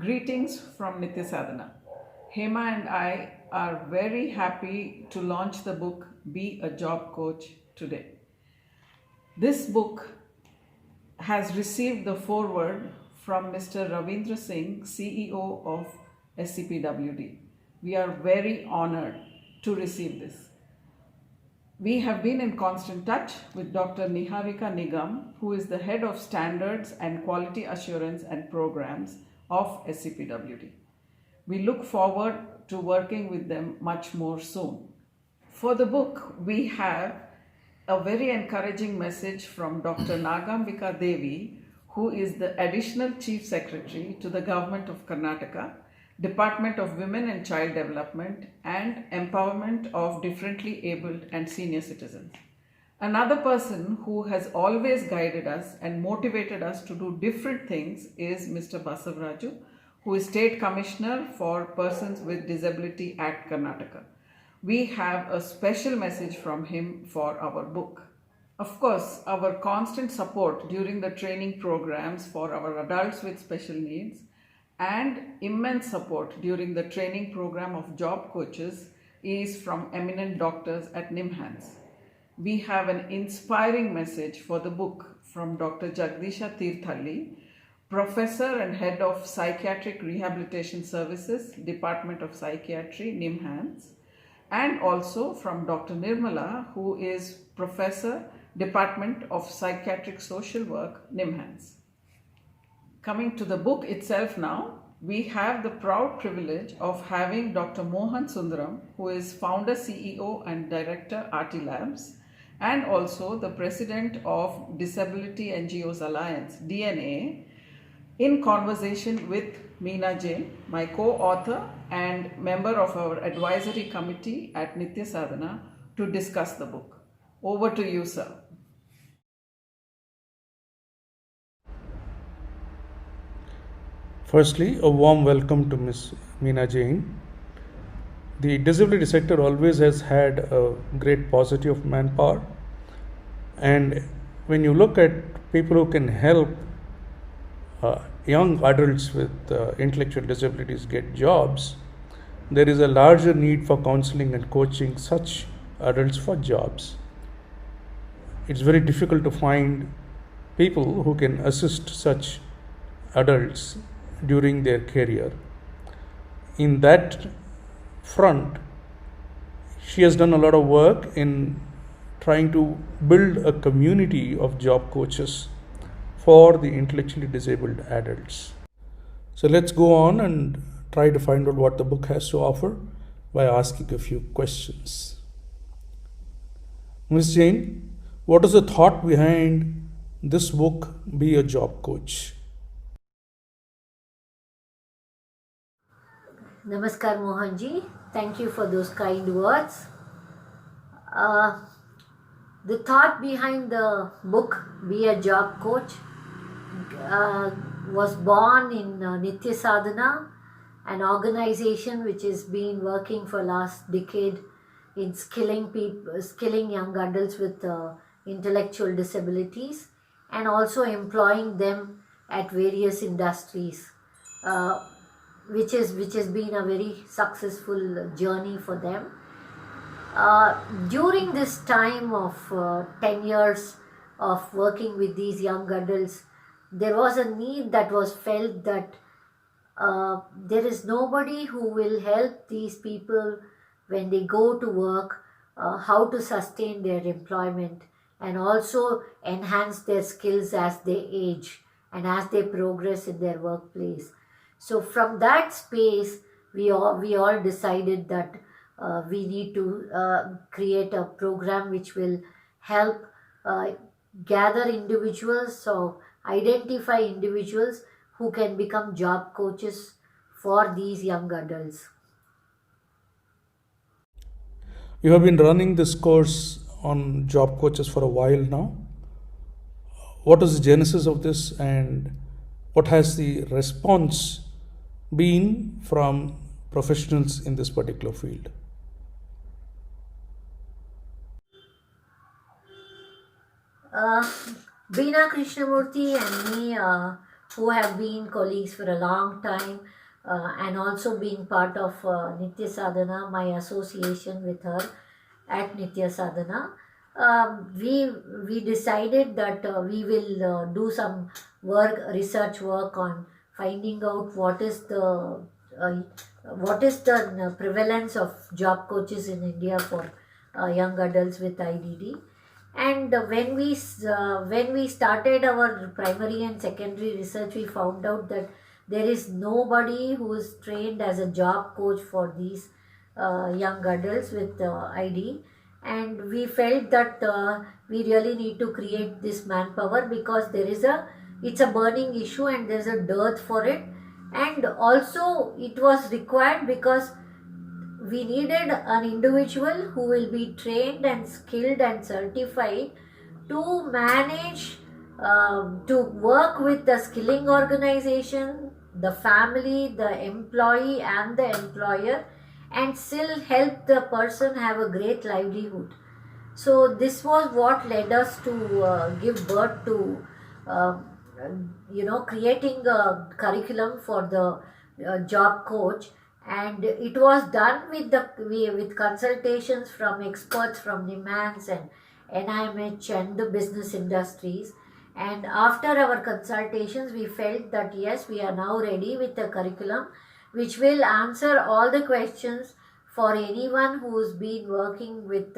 Greetings from Nithya Saadhana. Hema and I are very happy to launch the book Be a Job Coach today. This book has received the foreword from Mr. Ravindra Singh, CEO of SCPWD. We are very honored to receive this. We have been in constant touch with Dr. Niharika Nigam, who is the head of standards and quality assurance and programs of SCPWD. We look forward to working with them much more soon. For the book, we have a very encouraging message from Dr. Nagambika Devi, who is the Additional Chief Secretary to the Government of Karnataka, Department of Women and Child Development and Empowerment of Differently Abled and Senior Citizens. Another person who has always guided us and motivated us to do different things is Mr. Basavaraju, who is State Commissioner for Persons with Disability at Karnataka. We have a special message from him for our book. Of course, our constant support during the training programs for our adults with special needs and immense support during the training program of job coaches is from eminent doctors at NIMHANS. We have an inspiring message for the book from Dr. Jagdisha Tirthalli, Professor and Head of Psychiatric Rehabilitation Services, Department of Psychiatry, NIMHANS, and also from Dr. Nirmala, who is Professor, Department of Psychiatric Social Work, NIMHANS. Coming to the book itself now, we have the proud privilege of having Dr. Mohan Sundaram, who is founder, CEO and director, RT Labs, and also the president of Disability NGOs Alliance, DNA, in conversation with Meena Jain, my co-author and member of our advisory committee at Nithya Saadhana, to discuss the book. Over to you, sir. Firstly, a warm welcome to Ms. Meena Jain. The disability sector always has had a great paucity of manpower, and when you look at people who can help young adults with intellectual disabilities get jobs, there is a larger need for counseling and coaching such adults for jobs. It's very difficult to find people who can assist such adults during their career. In that front, she has done a lot of work in trying to build a community of job coaches for the intellectually disabled adults. So let's go on and try to find out what the book has to offer by asking a few questions. Ms. Jain, what is the thought behind this book, Be a Job Coach? Namaskar Mohanji, thank you for those kind words. The thought behind the book Be a Job Coach was born in Nithya Saadhana, an organization which has been working for last decade in skilling young adults with intellectual disabilities and also employing them at various industries. Which has been a very successful journey for them. During this time of 10 years of working with these young adults, there was a need that was felt that there is nobody who will help these people when they go to work, how to sustain their employment and also enhance their skills as they age and as they progress in their workplace. So from that space, we all decided that we need to create a program which will help gather individuals, so identify individuals who can become job coaches for these young adults. You have been running this course on job coaches for a while now. What is the genesis of this and what has the response been from professionals in this particular field? Beena, Krishnamurthy and me who have been colleagues for a long time, and also being part of Nithya Sadhana, my association with her at Nithya Sadhana. We decided that we will do some research work on finding out what is the prevalence of job coaches in India for young adults with IDD. And when we started our primary and secondary research, we found out that there is nobody who is trained as a job coach for these young adults with ID. And we felt that we really need to create this manpower, because it's a burning issue and there's a dearth for it. And also it was required because we needed an individual who will be trained and skilled and certified to manage, to work with the skilling organization, the family, the employee and the employer, and still help the person have a great livelihood. So this was what led us to give birth to creating a curriculum for the job coach. And it was done with consultations from experts from NIMANS and NIMH and the business industries. And after our consultations, we felt that yes, we are now ready with a curriculum which will answer all the questions for anyone who's been working with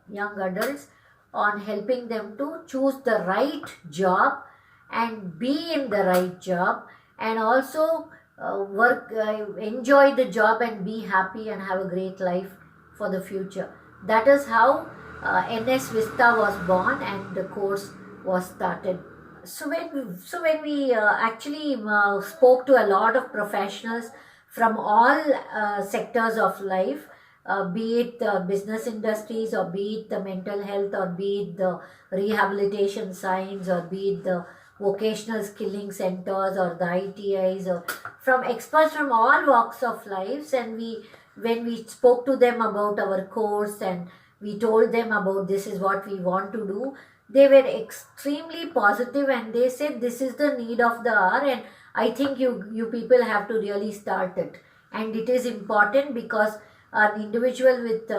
young adults, on helping them to choose the right job and be in the right job, and also enjoy the job and be happy and have a great life for the future. That is how NS Vista was born and the course was started. So when we actually spoke to a lot of professionals from all sectors of life, be it the business industries, or be it the mental health, or be it the rehabilitation science, or be it the vocational skilling centers or the ITIs, or from experts from all walks of lives. And when we spoke to them about our course and we told them about this is what we want to do, they were extremely positive and they said this is the need of the hour, and I think you people have to really start it. And it is important because an individual with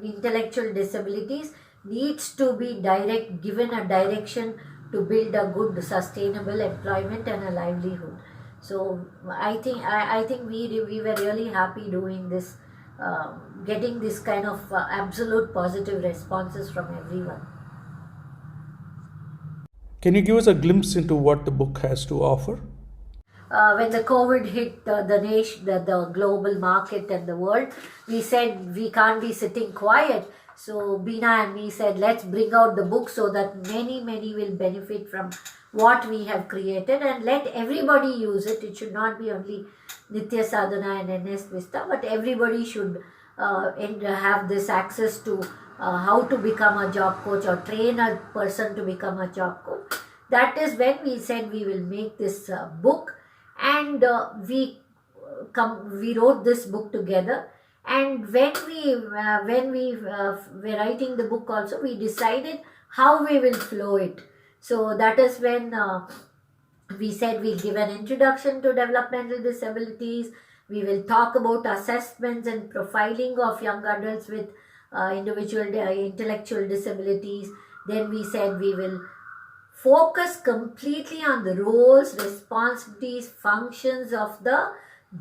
intellectual disabilities needs to be given a direction to build a good sustainable employment and a livelihood. So I think we were really happy doing this, getting this kind of absolute positive responses from everyone. Can you give us a glimpse into what the book has to offer? When the COVID hit the nation, the global market and the world, we said we can't be sitting quiet. So Beena and me said, let's bring out the book so that many will benefit from what we have created, and let everybody use it. It should not be only Nithya Sadhana and NS Vista, but everybody should have this access to how to become a job coach or train a person to become a job coach. That is when we said we will make this book, and we wrote this book together. And when we were writing the book also, we decided how we will flow it. So that is when we said we'll give an introduction to developmental disabilities. We will talk about assessments and profiling of young adults with intellectual disabilities. Then we said we will focus completely on the roles, responsibilities, functions of the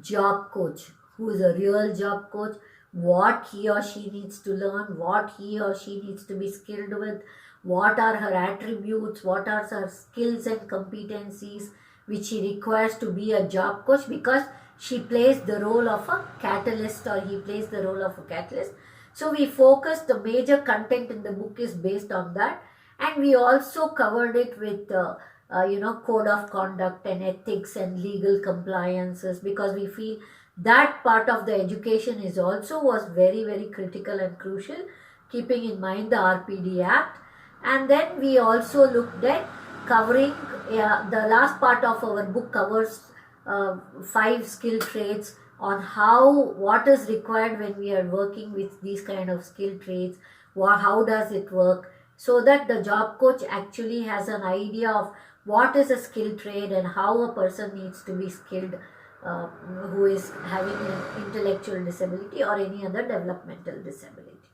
job coach, who is a real job coach, what he or she needs to learn, what he or she needs to be skilled with, what are her attributes, what are her skills and competencies which she requires to be a job coach, because she plays the role of a catalyst, or he plays the role of a catalyst. So we focused, the major content in the book is based on that, and we also covered it with code of conduct and ethics and legal compliances, because we feel that part of the education was very critical and crucial, keeping in mind the RPD Act. And then we also looked at covering, the last part of our book covers 5 skill traits on what is required when we are working with these kind of skill traits, how does it work, so that the job coach actually has an idea of what is a skilled trade and how a person needs to be skilled who is having an intellectual disability or any other developmental disability.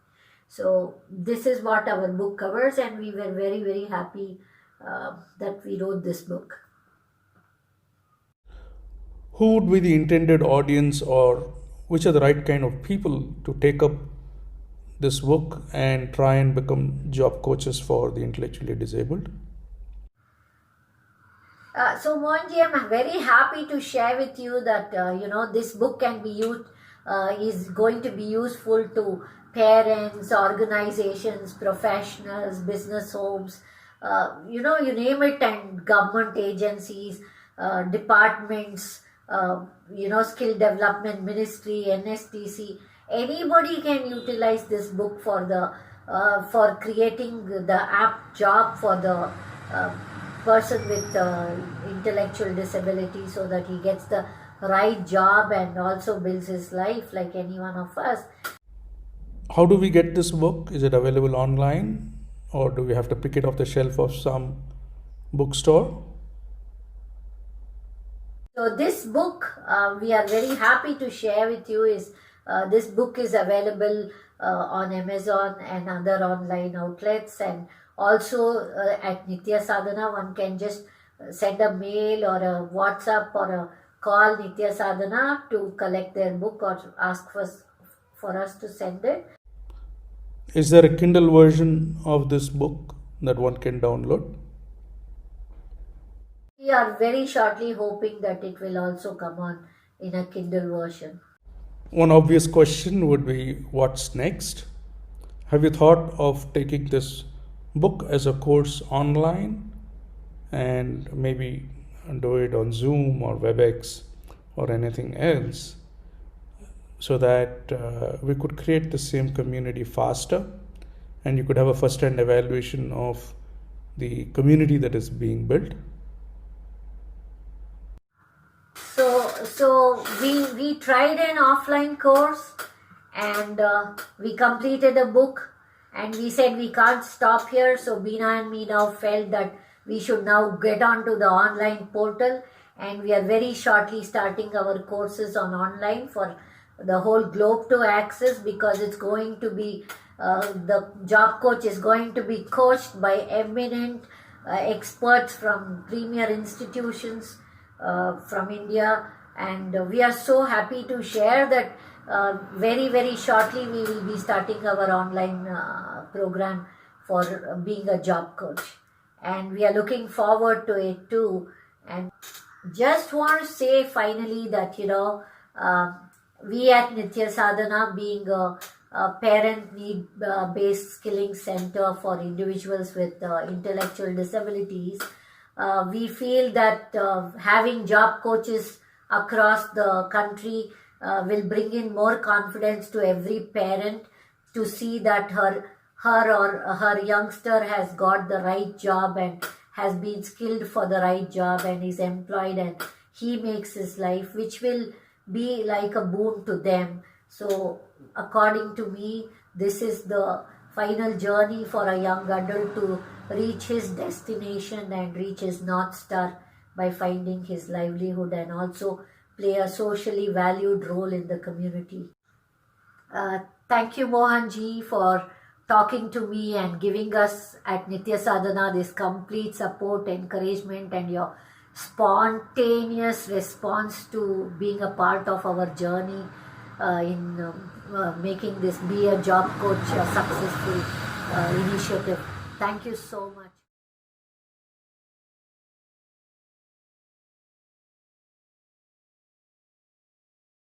So this is what our book covers, and we were very, very happy that we wrote this book. Who would be the intended audience, or which are the right kind of people to take up this book and try and become job coaches for the intellectually disabled? So Mohanji, I'm very happy to share with you that this book can be used, is going to be useful to parents, organizations, professionals, business homes, you name it, and government agencies, departments, skill development ministry, NSTC. Anybody can utilize this book for for creating the apt job for the person with intellectual disability, so that he gets the right job and also builds his life like any one of us. How do we get this book? Is it available online, or do we have to pick it off the shelf of some bookstore? So this book, we are very happy to share with you, is this book is available on Amazon and other online outlets, and also at Nithya Saadhana. One can just send a mail or a WhatsApp or a call Nithya Saadhana to collect their book or ask for us to send it. Is there a Kindle version of this book that one can download? We are very shortly hoping that it will also come on in a Kindle version. One obvious question would be, what's next? Have you thought of taking this book as a course online and maybe do it on Zoom or WebEx or anything else, so that we could create the same community faster and you could have a first-hand evaluation of the community that is being built? So we tried an offline course, and we completed a book, and we said we can't stop here. So Beena and me now felt that we should now get onto the online portal, and we are very shortly starting our courses on online for the whole globe to access, because it's going to be the job coach is going to be coached by eminent experts from premier institutions from India, and we are so happy to share that very, very shortly we will be starting our online program for being a job coach, and we are looking forward to it too. And just want to say finally that we at Nithya Sadhana, being a parent need based skilling center for individuals with intellectual disabilities, we feel that having job coaches across the country will bring in more confidence to every parent to see that her or her youngster has got the right job and has been skilled for the right job and is employed, and he makes his life, which will be like a boon to them. So according to me, this is the final journey for a young adult to reach his destination and reach his North Star by finding his livelihood and also play a socially valued role in the community. Thank you, Mohanji, for talking to me and giving us at Nithya Sadhana this complete support, encouragement, and your spontaneous response to being a part of our journey in making this Be a Job Coach a successful initiative. Thank you so much.